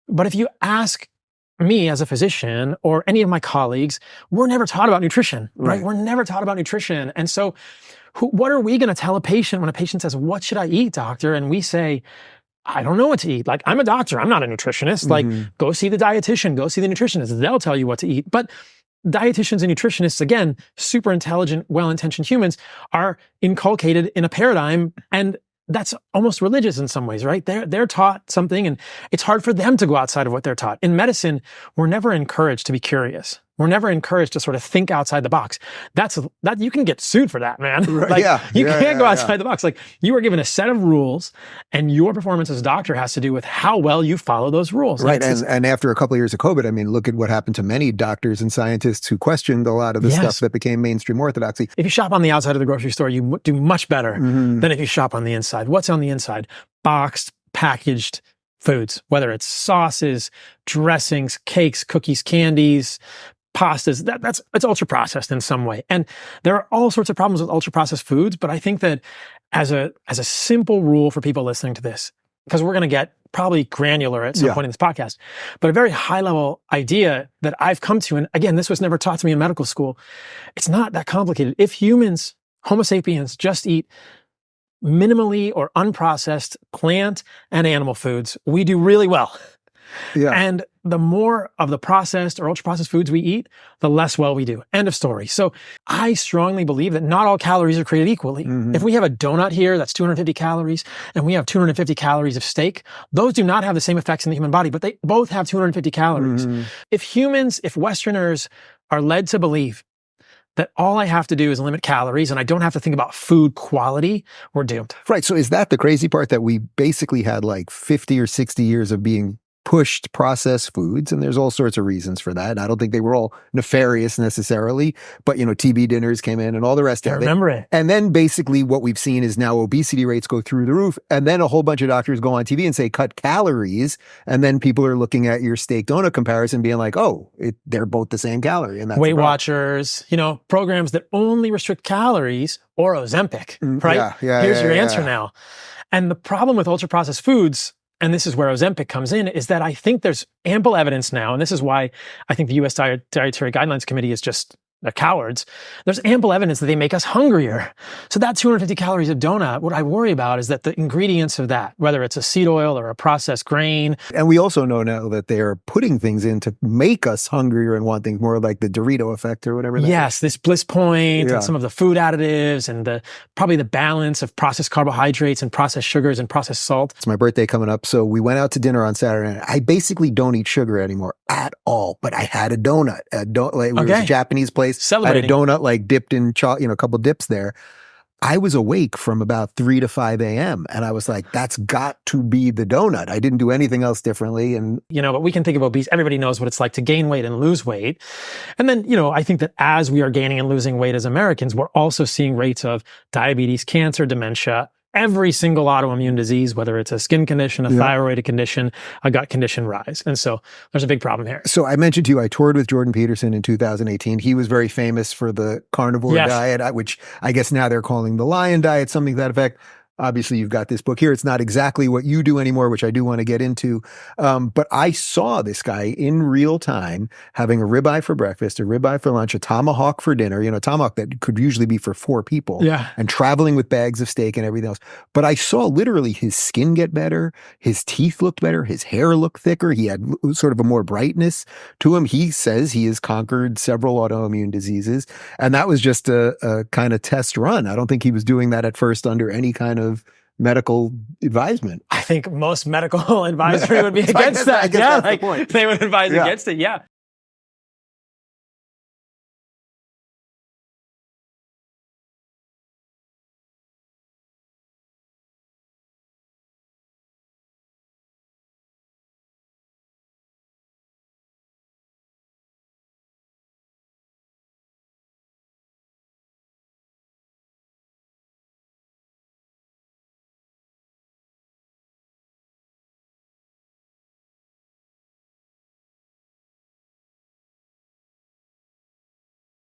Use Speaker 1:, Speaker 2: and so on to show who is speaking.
Speaker 1: But if you ask me as a physician or any of my colleagues, we're never taught about nutrition, right? We're never taught about nutrition. And so what are we going to tell a patient when a patient says, what should I eat, doctor? And we say, I don't know what to eat. Like, I'm a doctor. I'm not a nutritionist. Like, go see the dietitian, go see the nutritionist. They'll tell you what to eat. But dietitians and nutritionists, again, super intelligent, well-intentioned humans, are inculcated in a paradigm, and that's almost religious in some ways, right? They're taught something, and it's hard for them to go outside of what they're taught. In medicine, we're never encouraged to be curious. We're never encouraged to sort of think outside the box. That you can get sued for that, man. Like, you can't go outside the box. Like, you are given a set of rules, and your performance as a doctor has to do with how well you follow those rules.
Speaker 2: Right. And after a couple of years of COVID, I mean, look at what happened to many doctors and scientists who questioned a lot of the stuff that became mainstream orthodoxy.
Speaker 1: If you shop on the outside of the grocery store, you do much better than if you shop on the inside. What's on the inside? Boxed, packaged foods, whether it's sauces, dressings, cakes, cookies, candies, pastas, it's ultra processed in some way. And there are all sorts of problems with ultra processed foods, but I think that as a simple rule for people listening to this, because we're going to get probably granular at some point in this podcast, but a very high level idea that I've come to, and again, this was never taught to me in medical school, it's not that complicated. If humans, Homo sapiens, just eat minimally or unprocessed plant and animal foods, we do really well. And the more of the processed or ultra-processed foods we eat, the less well we do. End of story. So I strongly believe that not all calories are created equally. If we have a donut here that's 250 calories, and we have 250 calories of steak, those do not have the same effects in the human body, but they both have 250 calories. If Westerners are led to believe that all I have to do is limit calories and I don't have to think about food quality, we're doomed.
Speaker 2: Right. So is that the crazy part, that we basically had like 50 or 60 years of being pushed processed foods, and there's all sorts of reasons for that. And I don't think they were all nefarious necessarily, but TV dinners came in and all the rest of it. I
Speaker 1: remember it.
Speaker 2: And then basically what we've seen is now obesity rates go through the roof, and then a whole bunch of doctors go on TV and say cut calories, and then people are looking at your steak donut comparison being like, oh, they're both the same calorie. And that's
Speaker 1: Weight Watchers, programs that only restrict calories, or Ozempic, right? Here's your answer now. And the problem with ultra processed foods, and this is where Ozempic comes in, is that I think there's ample evidence now, and this is why I think the U.S. Dietary Guidelines Committee is just, they're cowards. There's ample evidence that they make us hungrier. So that 250 calories of donut, what I worry about is that the ingredients of that, whether it's a seed oil or a processed grain.
Speaker 2: And we also know now that they're putting things in to make us hungrier and want things more, like the Dorito effect or whatever.
Speaker 1: Yes, this bliss point and some of the food additives and probably the balance of processed carbohydrates and processed sugars and processed salt.
Speaker 2: It's my birthday coming up, so we went out to dinner on Saturday night. I basically don't eat sugar anymore at all, but I had a donut. It was a Japanese place. I had a donut like dipped in a couple dips there. I was awake from about 3 to 5 a.m. and I was like, that's got to be the donut. I didn't do anything else differently. And
Speaker 1: but we can think of obese. Everybody knows what it's like to gain weight and lose weight. And then, I think that as we are gaining and losing weight as Americans, we're also seeing rates of diabetes, cancer, dementia, every single autoimmune disease, whether it's a skin condition, a thyroid condition, a gut condition, rise. And so there's a big problem here.
Speaker 2: So I mentioned to you, I toured with Jordan Peterson in 2018. He was very famous for the carnivore diet, which I guess now they're calling the lion diet, something to that effect. Obviously, you've got this book here. It's not exactly what you do anymore, which I do want to get into. But I saw this guy in real time having a ribeye for breakfast, a ribeye for lunch, a tomahawk for dinner, tomahawk that could usually be for 4 people, and traveling with bags of steak and everything else. But I saw literally his skin get better. His teeth looked better. His hair looked thicker. He had sort of a more brightness to him. He says he has conquered several autoimmune diseases. And that was just a kind of test run. I don't think he was doing that at first under any kind of medical advisement.
Speaker 1: I think most medical advisory would be against that.
Speaker 2: They would advise against it.